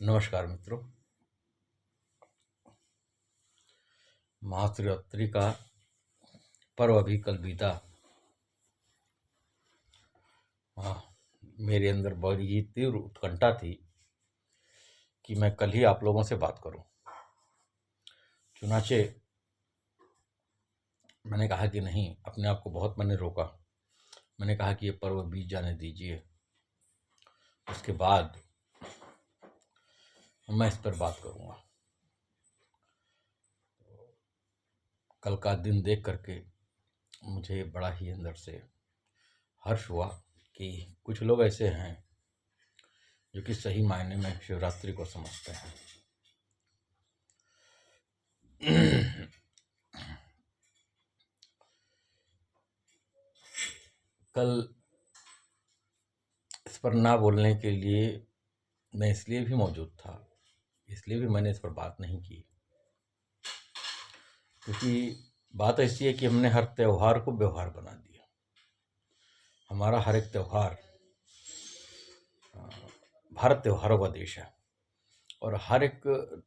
नमस्कार मित्रों। महाशिवरात्रि का पर्व अभी कल बीता। हाँ, मेरे अंदर बड़ी ही तीव्र उत्कंठा थी कि मैं कल ही आप लोगों से बात करूं। चुनाचे मैंने कहा कि नहीं, अपने आप को बहुत मैंने रोका। मैंने कहा कि ये पर्व बीत जाने दीजिए, उसके बाद मैं इस पर बात करूंगा। कल का दिन देख करके मुझे बड़ा ही अंदर से हर्ष हुआ कि कुछ लोग ऐसे हैं जो कि सही मायने में शिवरात्रि को समझते हैं। कल इस पर ना बोलने के लिए मैं इसलिए भी मौजूद था, इसलिए भी मैंने इस पर बात नहीं की, क्योंकि बात ऐसी है कि हमने हर त्यौहार को व्यवहार बना दिया। हमारा हर एक त्यौहार, भारत त्योहारों का देश है, और हर एक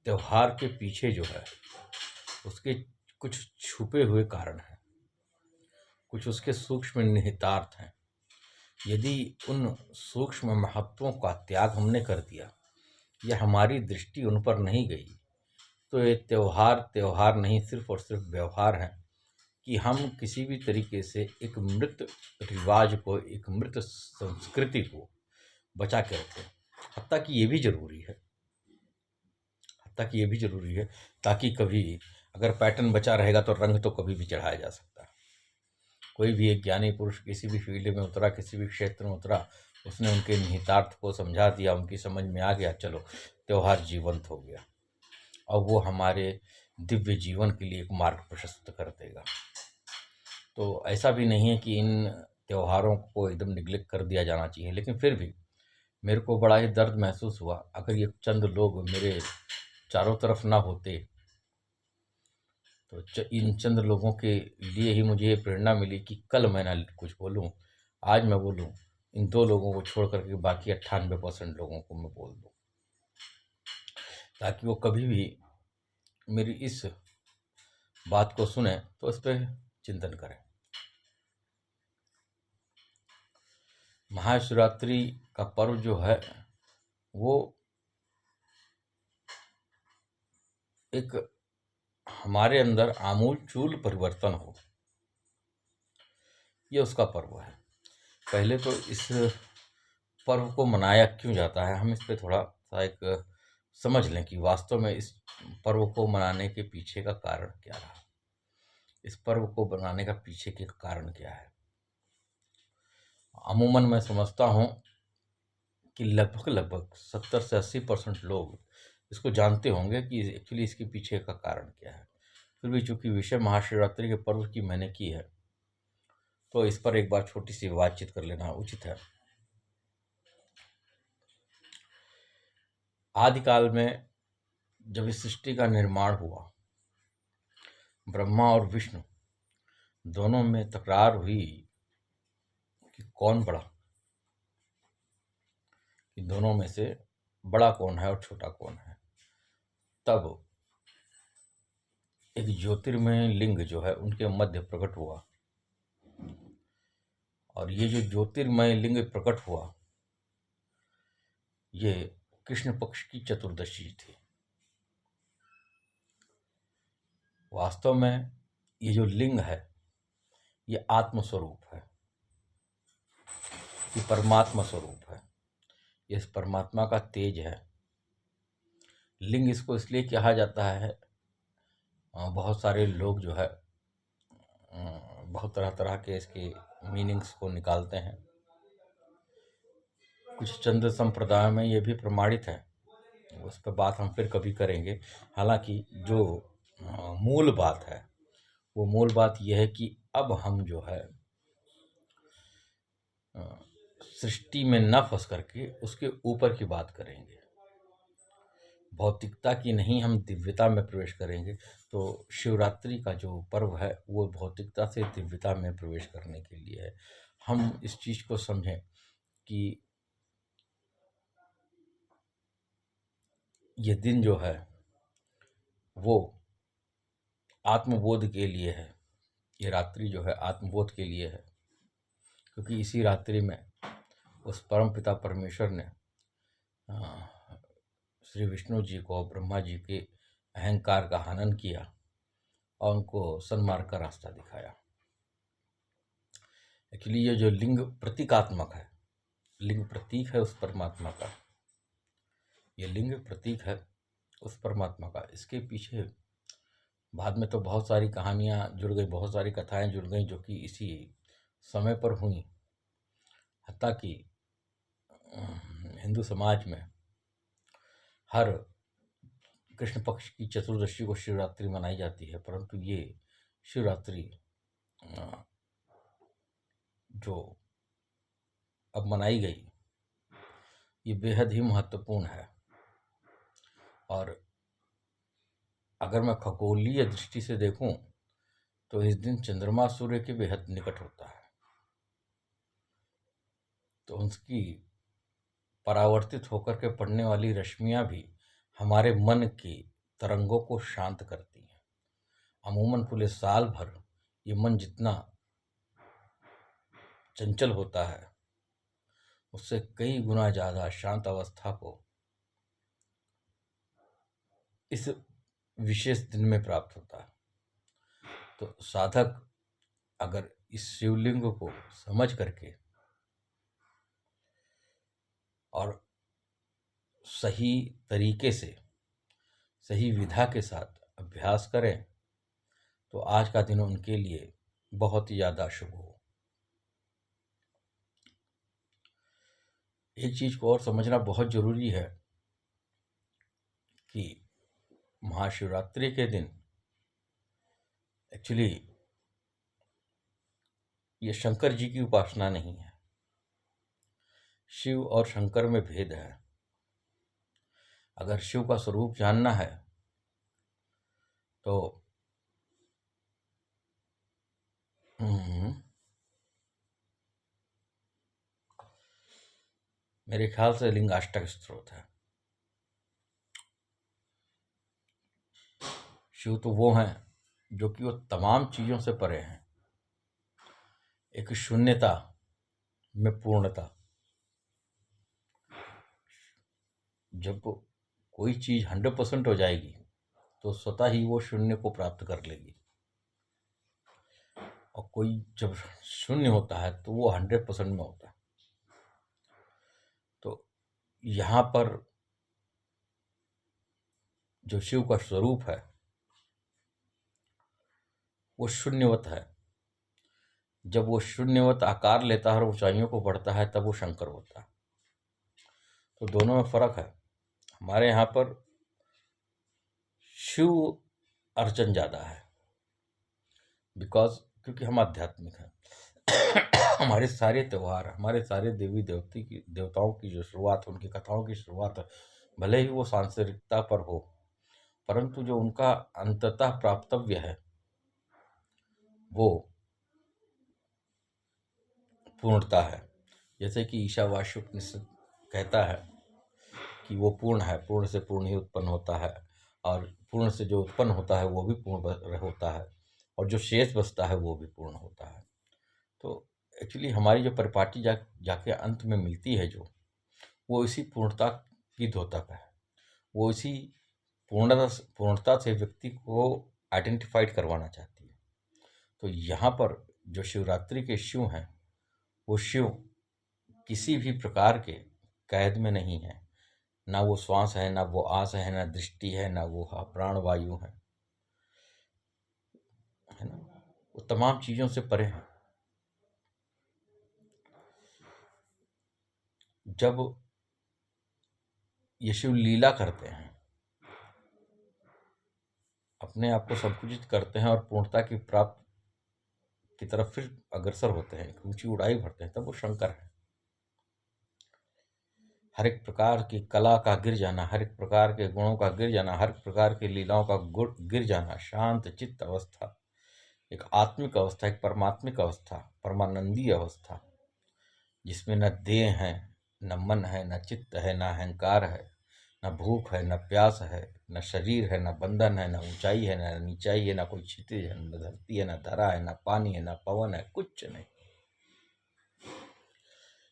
त्यौहार के पीछे जो है उसके कुछ छुपे हुए कारण हैं, कुछ उसके सूक्ष्म निहितार्थ हैं। यदि उन सूक्ष्म महत्वों का त्याग हमने कर दिया या हमारी दृष्टि उन पर नहीं गई, तो ये त्यौहार त्यौहार नहीं, सिर्फ और सिर्फ व्यवहार है कि हम किसी भी तरीके से एक मृत रिवाज को, एक मृत संस्कृति को बचा के रखें। हत्ता कि ये भी ज़रूरी है, हत्ता कि ये भी ज़रूरी है, ताकि कभी अगर पैटर्न बचा रहेगा तो रंग तो कभी भी चढ़ाया जा सकता है। कोई भी एक ज्ञानी पुरुष किसी भी फील्ड में उतरा, किसी भी क्षेत्र में उतरा, उसने उनके निहितार्थ को समझा दिया, उनकी समझ में आ गया, चलो त्यौहार जीवंत हो गया, और वो हमारे दिव्य जीवन के लिए एक मार्ग प्रशस्त कर देगा। तो ऐसा भी नहीं है कि इन त्योहारों को एकदम निग्लेक्ट कर दिया जाना चाहिए, लेकिन फिर भी मेरे को बड़ा ही दर्द महसूस हुआ। अगर ये चंद लोग मेरे चारों तरफ ना होते तो इन चंद लोगों के लिए ही मुझे ये प्रेरणा मिली कि कल मैं ना कुछ बोलूँ, आज मैं बोलूँ। इन 2 लोगों को छोड़ करके बाकी 98% लोगों को मैं बोल दूँ, ताकि वो कभी भी मेरी इस बात को सुने तो इस पर चिंतन करें। महाशिवरात्रि का पर्व जो है वो एक हमारे अंदर आमूल चूल परिवर्तन हो, ये उसका पर्व है। पहले तो इस पर्व को मनाया क्यों जाता है, हम इस पे थोड़ा सा एक समझ लें कि वास्तव में इस पर्व को मनाने के पीछे का कारण क्या रहा, इस पर्व को बनाने का पीछे के कारण क्या है। अमूमन मैं समझता हूँ कि लगभग 70 से 80% लोग इसको जानते होंगे कि एक्चुअली इसके पीछे का कारण क्या है। फिर भी चूंकि विषय महाशिवरात्रि के पर्व की मैंने की है, तो इस पर एक बार छोटी सी बातचीत कर लेना उचित है। आदिकाल में जब इस सृष्टि का निर्माण हुआ, ब्रह्मा और विष्णु दोनों में तकरार हुई कि कौन बड़ा, कि दोनों में से बड़ा कौन है और छोटा कौन है। तब एक ज्योतिर्मय लिंग जो है उनके मध्य प्रकट हुआ, और ये जो ज्योतिर्मय लिंग प्रकट हुआ, ये कृष्ण पक्ष की चतुर्दशी थी। वास्तव में ये जो लिंग है ये आत्म स्वरूप है, ये परमात्मा स्वरूप है, ये इस परमात्मा का तेज है। लिंग इसको इसलिए कहा जाता है, बहुत सारे लोग जो है बहुत तरह तरह के इसके मीनिंग्स को निकालते हैं। कुछ चंद संप्रदायों में ये भी प्रमाणित है, उस पर बात हम फिर कभी करेंगे। हालांकि जो मूल बात है वो मूल बात यह है कि अब हम जो है सृष्टि में न फंस करके उसके ऊपर की बात करेंगे, भौतिकता की नहीं, हम दिव्यता में प्रवेश करेंगे। तो शिवरात्रि का जो पर्व है वो भौतिकता से दिव्यता में प्रवेश करने के लिए है। हम इस चीज़ को समझें कि ये दिन जो है वो आत्मबोध के लिए है। ये रात्रि जो है आत्मबोध के लिए है, क्योंकि इसी रात्रि में उस परम पिता परमेश्वर ने श्री विष्णु जी को ब्रह्मा जी के अहंकार का हनन किया और उनको सन्मार्ग का रास्ता दिखाया। एक्चुअली ये जो लिंग प्रतीकात्मक है, लिंग प्रतीक है उस परमात्मा का, ये लिंग प्रतीक है उस परमात्मा का। इसके पीछे बाद में तो बहुत सारी कहानियाँ जुड़ गई, बहुत सारी कथाएं जुड़ गई, जो कि इसी समय पर हुई। हत्ता कि हिंदू समाज में हर कृष्ण पक्ष की चतुर्दशी को शिवरात्रि मनाई जाती है, परंतु ये शिवरात्रि जो अब मनाई गई ये बेहद ही महत्वपूर्ण है। और अगर मैं खगोलीय दृष्टि से देखूं तो इस दिन चंद्रमा सूर्य के बेहद निकट होता है, तो उसकी परावर्तित होकर के पड़ने वाली रश्मियां भी हमारे मन की तरंगों को शांत करती हैं। अमूमन पूरे साल भर ये मन जितना चंचल होता है उससे कई गुना ज़्यादा शांत अवस्था को इस विशेष दिन में प्राप्त होता है। तो साधक अगर इस शिवलिंग को समझ करके और सही तरीके से सही विधा के साथ अभ्यास करें तो आज का दिन उनके लिए बहुत ही ज़्यादा शुभ हो। एक चीज़ को और समझना बहुत ज़रूरी है कि महाशिवरात्रि के दिन एक्चुअली ये शंकर जी की उपासना नहीं है। शिव और शंकर में भेद है। अगर शिव का स्वरूप जानना है तो मेरे ख्याल से लिंगाष्टक स्त्रोत है। शिव तो वो हैं जो कि वो तमाम चीज़ों से परे हैं। एक शून्यता में पूर्णता। जब कोई चीज़ 100% हो जाएगी तो स्वतः ही वो शून्य को प्राप्त कर लेगी, और कोई जब शून्य होता है तो वो 100% में होता है। तो यहाँ पर जो शिव का स्वरूप है वो शून्यवत है। जब वो शून्यवत आकार लेता है और ऊंचाइयों को बढ़ता है तब वो शंकर होता है। तो दोनों में फर्क है। हमारे यहाँ पर शिव अर्चन ज़्यादा है क्योंकि हम आध्यात्मिक हैं। हमारे सारे त्यौहार, हमारे सारे देवी देवताओं की जो शुरुआत, उनकी कथाओं की शुरुआत, भले ही वो सांसारिकता पर हो, परंतु जो उनका अंततः प्राप्तव्य है वो पूर्णता है। जैसे कि ईशावास्य उपनिषद कहता है कि वो पूर्ण है, पूर्ण से पूर्ण ही उत्पन्न होता है, और पूर्ण से जो उत्पन्न होता है वो भी पूर्ण होता है, और जो शेष बचता है वो भी पूर्ण होता है। तो एक्चुअली हमारी जो परिपाटी जाके अंत में मिलती है जो, वो इसी पूर्णता की द्योतक है। वो इसी पूर्णता से व्यक्ति को आइडेंटिफाइड करवाना चाहती है। तो यहाँ पर जो शिवरात्रि के शिव हैं वो शिव किसी भी प्रकार के कैद में नहीं है। ना वो श्वास है, ना वो आस है, ना दृष्टि है, ना वो प्राण वायु है ना। वो तमाम चीज़ों से परे हैं। जब ये शिव लीला करते हैं, अपने आप को संकुचित करते हैं और पूर्णता की प्राप्त की तरफ फिर अग्रसर होते हैं, ऊंची उड़ाई भरते हैं, तब वो शंकर है। हर एक प्रकार की कला का गिर जाना, हर एक प्रकार के गुणों का गिर जाना, हर एक प्रकार की लीलाओं का गिर जाना, शांत चित्त अवस्था, एक आत्मिक अवस्था, एक परमात्मिक अवस्था, परमानंदी अवस्था, जिसमें न देह है, न मन है, न चित्त है, न अहंकार है, न भूख है, न प्यास है, न शरीर है, न बंधन है, न ऊंचाई है, न नीचाई है, न कोई क्षितिज है, न धरती है, न धरा है, न पानी है, न पवन है, कुछ नहीं।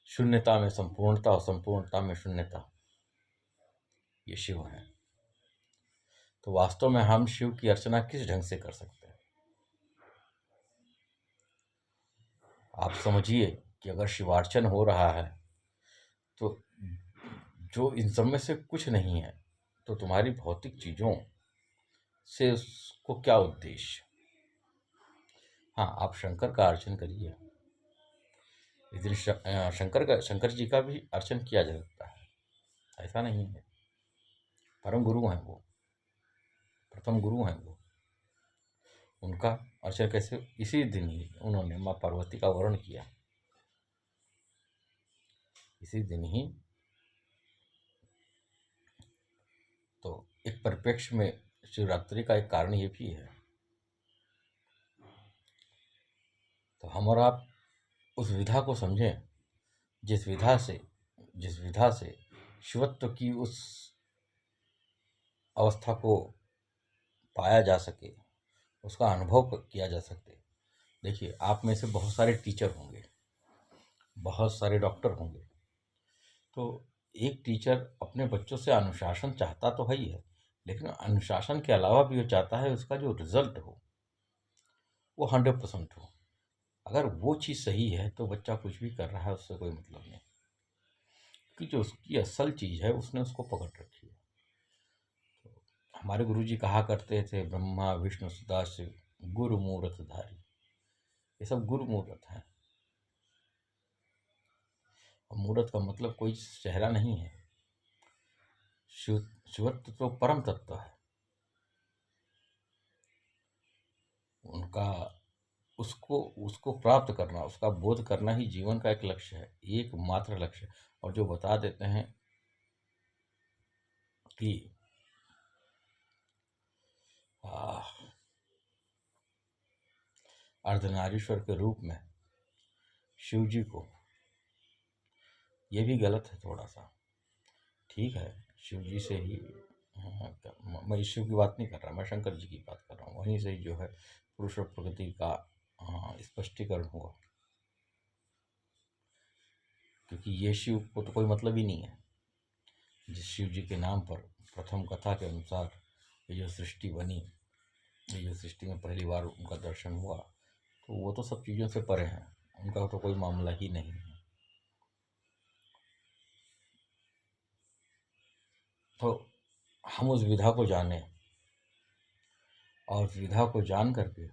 शून्यता में संपूर्णता और संपूर्णता में शून्यता, ये शिव है। तो वास्तव में हम शिव की अर्चना किस ढंग से कर सकते हैं? आप समझिए कि अगर शिवार्चन हो रहा है तो जो इन सब में से कुछ नहीं है, तो तुम्हारी भौतिक चीजों से उसको क्या उद्देश्य? हाँ, आप शंकर का अर्चन करिए। इसलिए शंकर जी का भी अर्चन किया जा सकता है, ऐसा नहीं है। परम गुरु हैं वो, प्रथम गुरु हैं वो। उनका अर्चन कैसे? इसी दिन ही उन्होंने माँ पार्वती का वर्ण किया, इसी दिन ही। तो एक परिप्रेक्ष्य में शिवरात्रि का एक कारण ये भी है। तो हम और आप उस विधा को समझें जिस विधा से शिवत्व की उस अवस्था को पाया जा सके, उसका अनुभव किया जा सके। देखिए, आप में से बहुत सारे टीचर होंगे, बहुत सारे डॉक्टर होंगे। तो एक टीचर अपने बच्चों से अनुशासन चाहता तो है ही है, लेकिन अनुशासन के अलावा भी वो चाहता है उसका जो रिजल्ट हो वो 100% हो। अगर वो चीज़ सही है तो बच्चा कुछ भी कर रहा है, उससे कोई मतलब नहीं, कि जो उसकी असल चीज़ है उसने उसको पकड़ रखी है। हमारे गुरुजी कहा करते थे, ब्रह्मा विष्णु सदाशिव गुरु मूर्त धारी। ये सब गुरु मूर्त है। और मूर्त का मतलब कोई चेहरा नहीं है। शिवत्व तो परम तत्व है। उनका उसको उसको प्राप्त करना, उसका बोध करना ही जीवन का एक लक्ष्य है, एकमात्र लक्ष्य। और जो बता देते हैं कि अर्धनारीश्वर के रूप में शिव जी को, ये भी गलत है थोड़ा सा। ठीक है, शिव जी से ही, मैं शिव की बात नहीं कर रहा, मैं शंकर जी की बात कर रहा हूँ। वहीं से ही जो है पुरुष और प्रकृति का स्पष्टीकरण हुआ, क्योंकि ये शिव को तो कोई मतलब ही नहीं है। जिस शिव जी के नाम पर प्रथम कथा के अनुसार ये जो सृष्टि बनी, ये जो सृष्टि में पहली बार उनका दर्शन हुआ, तो वो तो सब चीज़ों से परे हैं, उनका तो कोई मामला ही नहीं है। तो हम उस विधा को जाने, और उस विधा को जान करके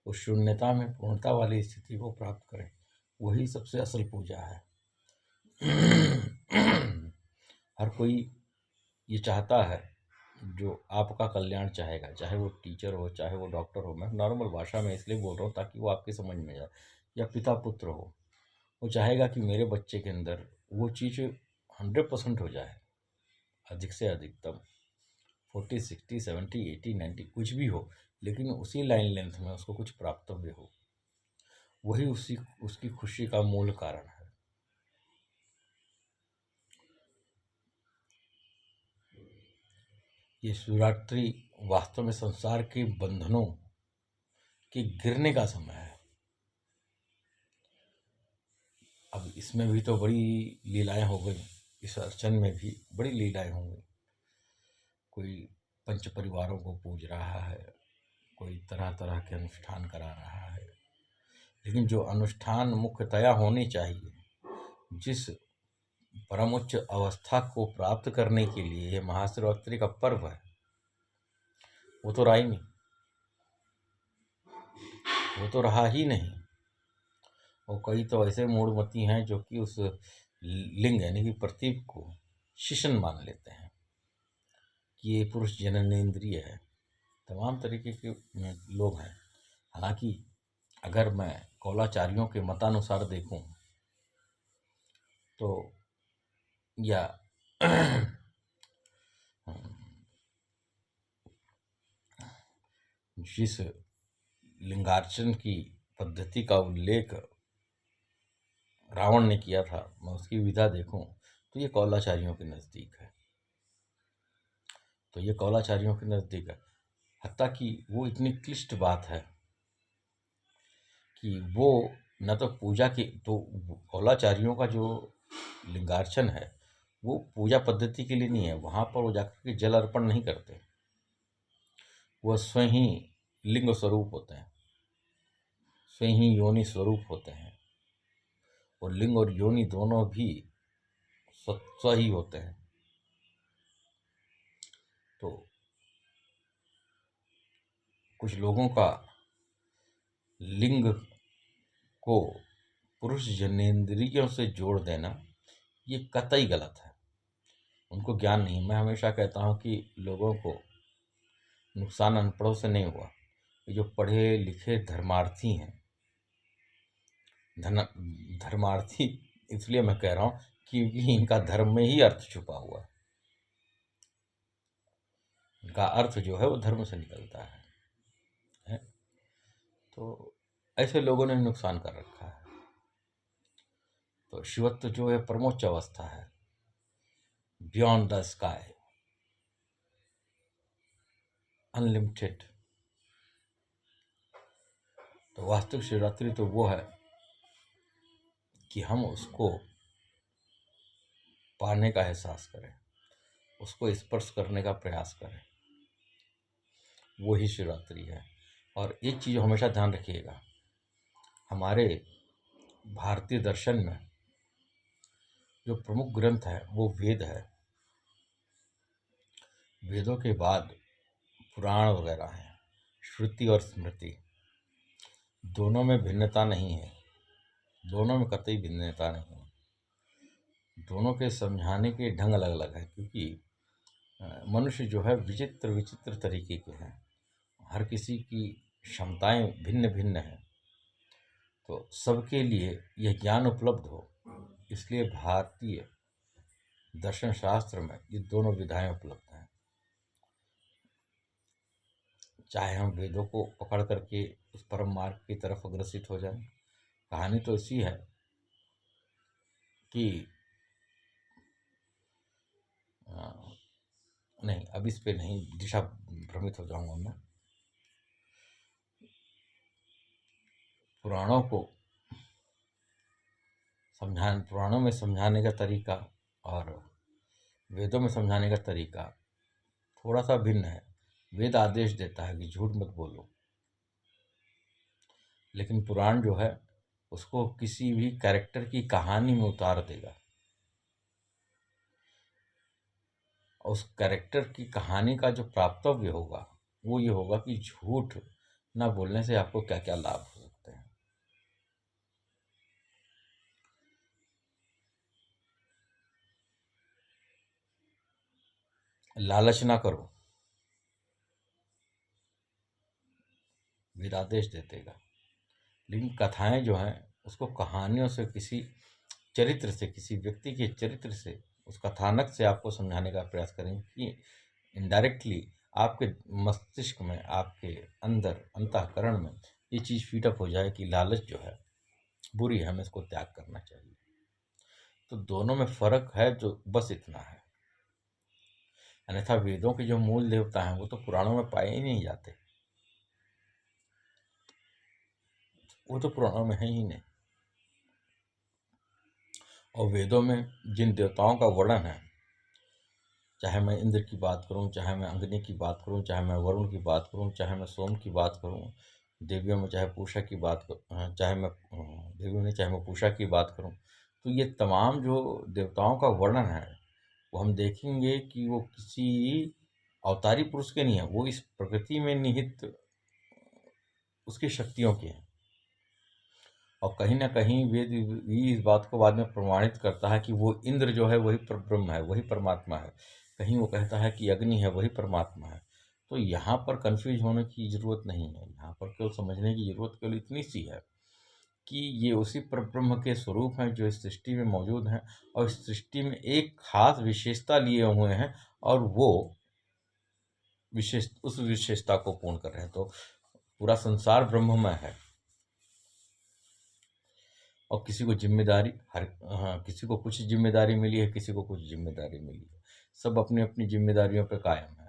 उस शून्यता में पूर्णता वाली स्थिति को प्राप्त करें, वही सबसे असल पूजा है। हर कोई ये चाहता है, जो आपका कल्याण चाहेगा, चाहे वो टीचर हो, चाहे वो डॉक्टर हो। मैं नॉर्मल भाषा में इसलिए बोल रहा हूँ ताकि वो आपकी समझ में जाए। या पिता पुत्र हो, वो चाहेगा कि मेरे बच्चे के अंदर वो चीज़ 100% हो जाए, अधिक से अधिकतम 40 60 70 80 90 कुछ भी हो, लेकिन उसी लाइन लेंथ में उसको कुछ प्राप्तव्य हो। वही उसकी खुशी का मूल कारण है। ये शिवरात्रि वास्तव में संसार के बंधनों के गिरने का समय है। अब इसमें भी तो बड़ी लीलाएं हो गई, इस अर्चन में भी बड़ी लीलाएं हो गई। कोई पंच परिवारों को पूज रहा है, कोई तरह तरह के अनुष्ठान करा रहा है, लेकिन जो अनुष्ठान मुख्यतया होनी चाहिए, जिस परमोच्च अवस्था को प्राप्त करने के लिए ये महाशिवरात्रि का पर्व है, वो तो रहा ही नहीं, वो तो रहा ही नहीं। और कई तो ऐसे मूढ़मती हैं जो कि उस लिंग यानी कि प्रतीक को शिशन मान लेते हैं कि ये पुरुष जननेंद्रिय है। तमाम तरीके के लोग हैं। हालांकि अगर मैं कौलाचार्यों के मतानुसार देखूं तो, या जिस लिंगार्चन की पद्धति का उल्लेख रावण ने किया था, मैं उसकी विधा देखूं तो ये कौलाचार्यों के नज़दीक है। तो ये कौलाचार्यों के नज़दीक है। हत्ता कि वो इतनी क्लिष्ट बात है कि वो न तो पूजा की, तो कौलाचार्यों का जो लिंगार्चन है वो पूजा पद्धति के लिए नहीं है। वहाँ पर वो जाकर के जल अर्पण नहीं करते, वह स्वयं ही लिंग स्वरूप होते हैं, स्वयं ही योनि स्वरूप होते हैं। और लिंग और योनि दोनों भी स्व ही होते हैं। तो कुछ लोगों का लिंग को पुरुष जनेंद्रियों से जोड़ देना ये कतई गलत है। उनको ज्ञान नहीं। मैं हमेशा कहता हूँ कि लोगों को नुकसान अनपढ़ों से नहीं हुआ। ये जो पढ़े लिखे धर्मार्थी हैं, धर्मार्थी इसलिए मैं कह रहा हूँ क्योंकि इनका धर्म में ही अर्थ छुपा हुआ है। इनका अर्थ जो है वो धर्म से निकलता है? तो ऐसे लोगों ने नुकसान कर रखा है। तो शिवत्व जो है परमोच्च अवस्था है, बियॉन्ड द स्काई, अनलिमिटेड। तो वास्तविक शिवरात्रि तो वो है कि हम उसको पाने का एहसास करें, उसको स्पर्श करने का प्रयास करें, वो ही शिवरात्रि है। और एक चीज़ हमेशा ध्यान रखिएगा, हमारे भारतीय दर्शन में जो प्रमुख ग्रंथ है वो वेद है। वेदों के बाद पुराण वगैरह हैं, श्रुति और स्मृति। दोनों में भिन्नता नहीं है, दोनों में कतई भिन्नता नहीं है। दोनों के समझाने के ढंग अलग अलग है, क्योंकि मनुष्य जो है विचित्र विचित्र तरीके के हैं, हर किसी की क्षमताएं भिन्न भिन्न हैं। तो सबके लिए यह ज्ञान उपलब्ध हो, इसलिए भारतीय दर्शन शास्त्र में ये दोनों विधाएं उपलब्ध हैं। चाहे हम वेदों को पकड़ करके उस परम मार्ग की तरफ अग्रसित हो जाएं, कहानी तो इसी है कि नहीं, अब इस पे नहीं, दिशा भ्रमित हो जाऊंगा मैं। पुराणों में समझाने का तरीका और वेदों में समझाने का तरीका थोड़ा सा भिन्न है। वेद आदेश देता है कि झूठ मत बोलो, लेकिन पुराण जो है उसको किसी भी कैरेक्टर की कहानी में उतार देगा, और उस कैरेक्टर की कहानी का जो प्राप्तव्य होगा वो ये होगा कि झूठ ना बोलने से आपको क्या क्या लाभ हो सकते हैं। लालच ना करो, वेदादेश देतेगा। लेकिन कथाएं जो हैं उसको कहानियों से, किसी चरित्र से, किसी व्यक्ति के चरित्र से, उस कथानक से आपको समझाने का प्रयास करेंगे कि इनडायरेक्टली आपके मस्तिष्क में, आपके अंदर अंतःकरण में ये चीज़ फीडअप हो जाए कि लालच जो है बुरी है, हमें इसको त्याग करना चाहिए। तो दोनों में फर्क है, जो बस इतना है। अन्यथा वेदों के जो मूल देवता हैं वो तो पुराणों में पाए ही नहीं जाते, वो तो पुराणों में है ही नहीं। और वेदों में जिन देवताओं का वर्णन है, चाहे मैं इंद्र की बात करूं, चाहे मैं अग्नि की बात करूं, चाहे मैं वरुण की बात करूं, चाहे मैं सोम की बात करूं, देवियों में चाहे पूषा की बात करूं, चाहे मैं देवियों में चाहे मैं पूषा की बात करूं, तो ये तमाम जो देवताओं का वर्णन है वो हम देखेंगे कि वो किसी अवतारी पुरुष के नहीं है, वो इस प्रकृति में निहित उसकी शक्तियों के हैं। और कहीं ना कहीं वेद भी इस बात को बाद में प्रमाणित करता है कि वो इंद्र जो है वही परब्रह्म है, वही परमात्मा है। कहीं वो कहता है कि अग्नि है वही परमात्मा है। तो यहाँ पर कंफ्यूज होने की ज़रूरत नहीं है। यहाँ पर केवल समझने की ज़रूरत केवल इतनी सी है कि ये उसी परब्रह्म के स्वरूप हैं जो इस सृष्टि में मौजूद हैं, और इस सृष्टि में एक खास विशेषता लिए हुए हैं, और वो उस विशेषता को पूर्ण कर रहे हैं। तो पूरा संसार ब्रह्ममय है, और किसी को जिम्मेदारी, किसी को कुछ जिम्मेदारी मिली है, किसी को कुछ जिम्मेदारी मिली है। सब अपनी अपनी जिम्मेदारियों पर कायम है।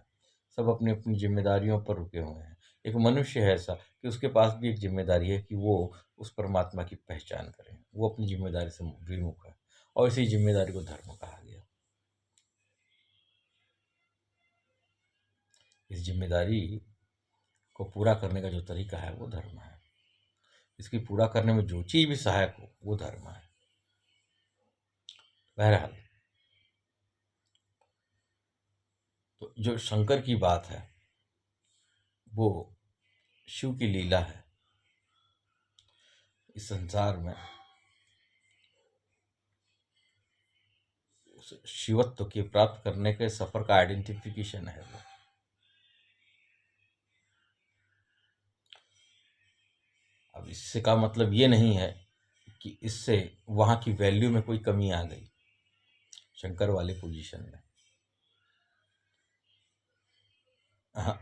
सब अपनी अपनी जिम्मेदारियों पर रुके हुए हैं। एक मनुष्य है ऐसा कि उसके पास भी एक जिम्मेदारी है कि वो उस परमात्मा की पहचान करे। वो अपनी जिम्मेदारी से विमुख है और इसी जिम्मेदारी को धर्म कहा गया। इस जिम्मेदारी को पूरा करने का जो तरीका है वो धर्म है। इसकी पूरा करने में जो चीज भी सहायक हो वो धर्म है। बहरहाल, तो जो शंकर की बात है वो शिव की लीला है। इस संसार में उस शिवत्व के प्राप्त करने के सफर का आइडेंटिफिकेशन है वो। अब इससे का मतलब ये नहीं है कि इससे वहाँ की वैल्यू में कोई कमी आ गई शंकर वाले पोजीशन में। हाँ,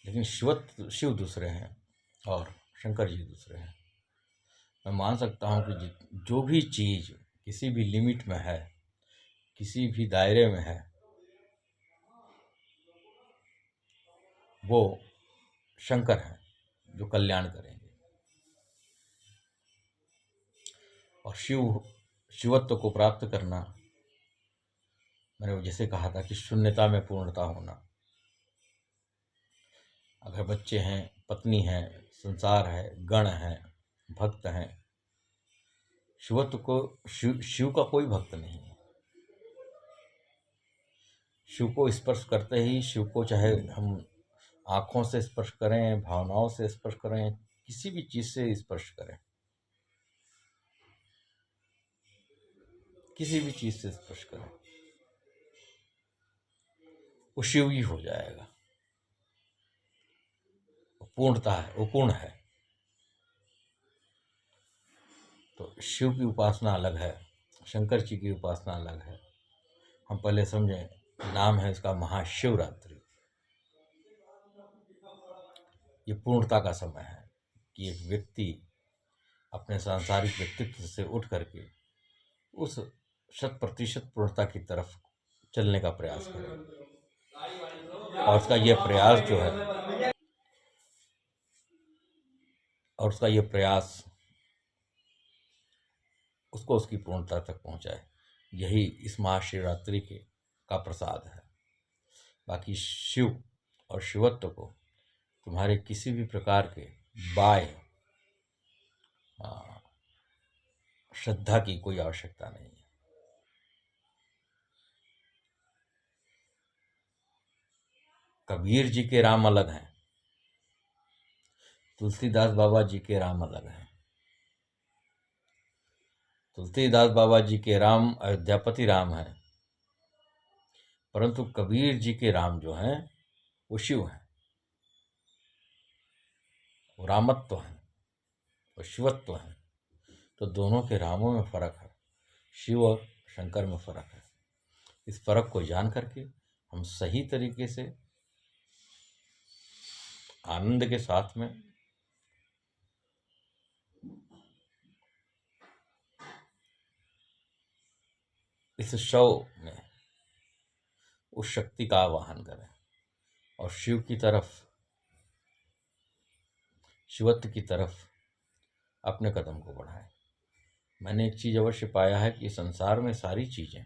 लेकिन शिव दूसरे हैं और शंकर जी दूसरे हैं। मैं मान सकता हूँ कि जो भी चीज़ किसी भी लिमिट में है, किसी भी दायरे में है, वो शंकर हैं जो कल्याण करेंगे। और शिवत्व को प्राप्त करना, मैंने जैसे कहा था कि शून्यता में पूर्णता होना। अगर बच्चे हैं, पत्नी है, संसार है, गण है, भक्त हैं, शिवत्व को शिव का कोई भक्त नहीं है। शिव को स्पर्श करते ही, शिव को चाहे हम आँखों से स्पर्श करें, भावनाओं से स्पर्श करें, किसी भी चीज़ से स्पर्श करें, किसी भी चीज़ से स्पर्श करें, वो शिव ही हो जाएगा। वो पूर्णता है, वो पूर्ण है। तो शिव की उपासना अलग है, शंकर जी की उपासना अलग है। हम पहले समझें, नाम है इसका महाशिवरात्रि। ये पूर्णता का समय है कि एक व्यक्ति अपने सांसारिक व्यक्तित्व से उठ करके उस 100% पूर्णता की तरफ चलने का प्रयास करे। और उसका ये प्रयास जो है, और उसका ये प्रयास उसको उसकी पूर्णता तक पहुंचाए। यही इस महाशिवरात्रि के का प्रसाद है। बाकी शिव और शिवत्व को तुम्हारे किसी भी प्रकार के बाह्य श्रद्धा की कोई आवश्यकता नहीं है। कबीर जी के राम अलग हैं, तुलसीदास बाबा जी के राम अलग हैं। तुलसीदास बाबा जी के राम अयोध्यापति राम हैं, परंतु कबीर जी के राम जो हैं वो शिव हैं। वो रामत्व हैं, वो शिवत्व हैं। तो दोनों के रामों में फर्क है, शिव और शंकर में फर्क है। इस फर्क को जान करके हम सही तरीके से आनंद के साथ में इस शव में उस शक्ति का आवाहन करें और शिव की तरफ, शिवत्व की तरफ अपने कदम को बढ़ाएं। मैंने एक चीज़ अवश्य पाया है कि संसार में सारी चीज़ें,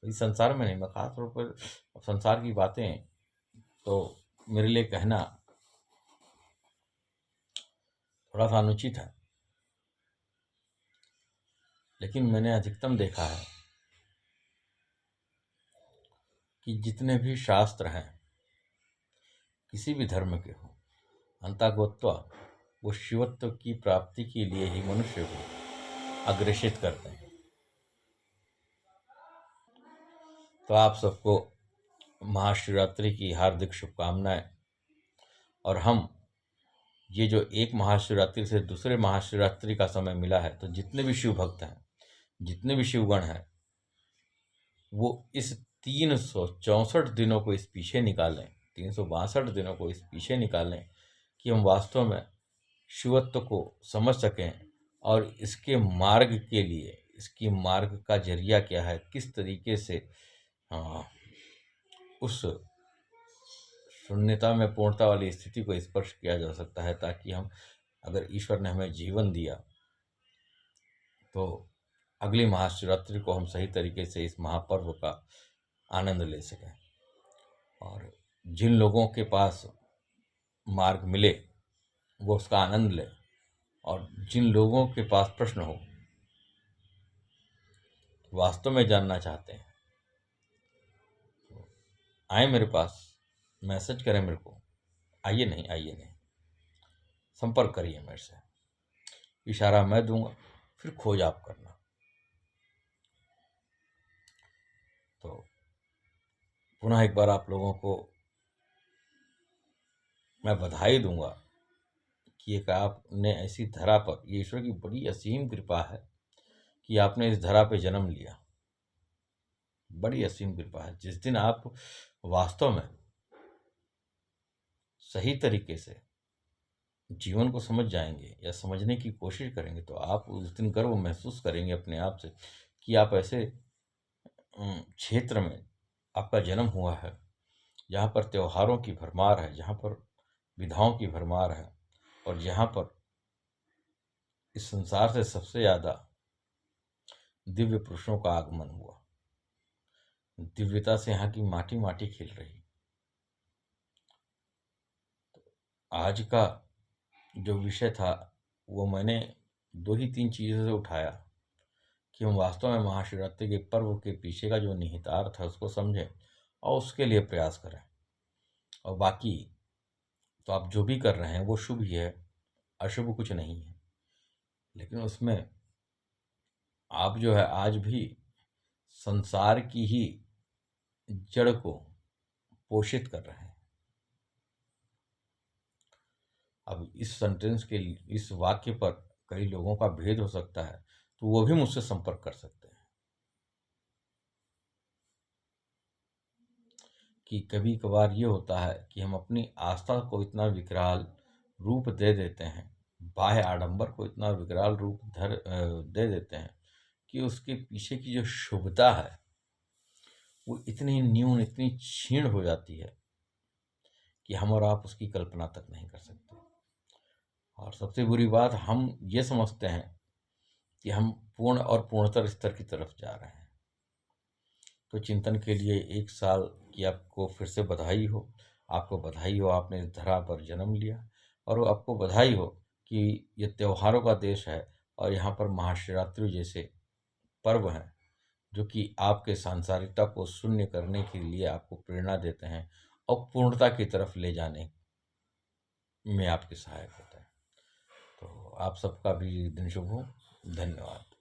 इस संसार में नहीं, मैं खास तौर पर संसार की बातें तो मेरे लिए कहना थोड़ा सा अनुचित है, लेकिन मैंने अधिकतम देखा है कि जितने भी शास्त्र हैं, किसी भी धर्म के हो, अंतर्गत्वा वो शिवत्व की प्राप्ति के लिए ही मनुष्य को अग्रेसित करते हैं। तो आप सबको महाशिवरात्रि की हार्दिक शुभकामनाएं। और हम ये जो एक महाशिवरात्रि से दूसरे महाशिवरात्रि का समय मिला है, तो जितने भी शिव भक्त हैं, जितने भी शिवगण हैं, वो इस 364 दिनों को इस पीछे निकालें, 362 दिनों को इस पीछे निकालें कि हम वास्तव में शिवत्व को समझ सकें और इसके मार्ग के लिए, इसकी मार्ग का जरिया क्या है, किस तरीके से उस शून्यता में पूर्णता वाली स्थिति को स्पर्श किया जा सकता है, ताकि हम, अगर ईश्वर ने हमें जीवन दिया, तो अगली महाशिवरात्रि को हम सही तरीके से इस महापर्व का आनंद ले सकें। और जिन लोगों के पास मार्ग मिले वो उसका आनंद लें, और जिन लोगों के पास प्रश्न हो, वास्तव में जानना चाहते हैं, तो आए मेरे पास, मैसेज करें मेरे को, आइए नहीं, संपर्क करिए मेरे से। इशारा मैं दूंगा, फिर खोज आप करना। तो पुनः एक बार आप लोगों को मैं बधाई दूंगा कि एक आपने ऐसी धरा पर, ये ईश्वर की बड़ी असीम कृपा है कि आपने इस धरा पे जन्म लिया। बड़ी असीम कृपा है। जिस दिन आप वास्तव में सही तरीके से जीवन को समझ जाएंगे या समझने की कोशिश करेंगे, तो आप उस दिन गर्व महसूस करेंगे अपने आप से कि आप ऐसे क्षेत्र में आपका जन्म हुआ है जहाँ पर त्योहारों की भरमार है, जहाँ पर विधाओं की भरमार है, और जहाँ पर इस संसार से सबसे ज़्यादा दिव्य पुरुषों का आगमन हुआ। दिव्यता से यहाँ की माटी माटी खिल रही। आज का जो विषय था वो मैंने 2 ही 3 चीज़ों से उठाया कि हम वास्तव में महाशिवरात्रि के पर्व के पीछे का जो निहितार्थ है उसको समझें और उसके लिए प्रयास करें। और बाकी तो आप जो भी कर रहे हैं वो शुभ ही है, अशुभ कुछ नहीं है। लेकिन उसमें आप जो है आज भी संसार की ही जड़ को पोषित कर रहे हैं। अब इस सेंटेंस के, इस वाक्य पर कई लोगों का भेद हो सकता है, तो वो भी मुझसे संपर्क कर सकते हैं। कि कभी कभार ये होता है कि हम अपनी आस्था को इतना विकराल रूप दे देते हैं, बाह्य आडंबर को इतना विकराल रूप दे देते हैं कि उसके पीछे की जो शुभता है वो इतनी न्यून, इतनी क्षीण हो जाती है कि हम और आप उसकी कल्पना तक नहीं कर सकते। और सबसे बुरी बात, हम ये समझते हैं कि हम पूर्ण और पूर्णतर स्तर की तरफ जा रहे हैं। तो चिंतन के लिए 1 साल की आपको फिर से बधाई हो। आपको बधाई हो, आपने इस धरा पर जन्म लिया। और आपको बधाई हो कि ये त्योहारों का देश है और यहाँ पर महाशिवरात्रि जैसे पर्व हैं जो कि आपके सांसारिकता को शून्य करने के लिए आपको प्रेरणा देते हैं और पूर्णता की तरफ ले जाने में आपके सहायक होते हैं। तो आप सबका भी दिन शुभ हो। धन्यवाद।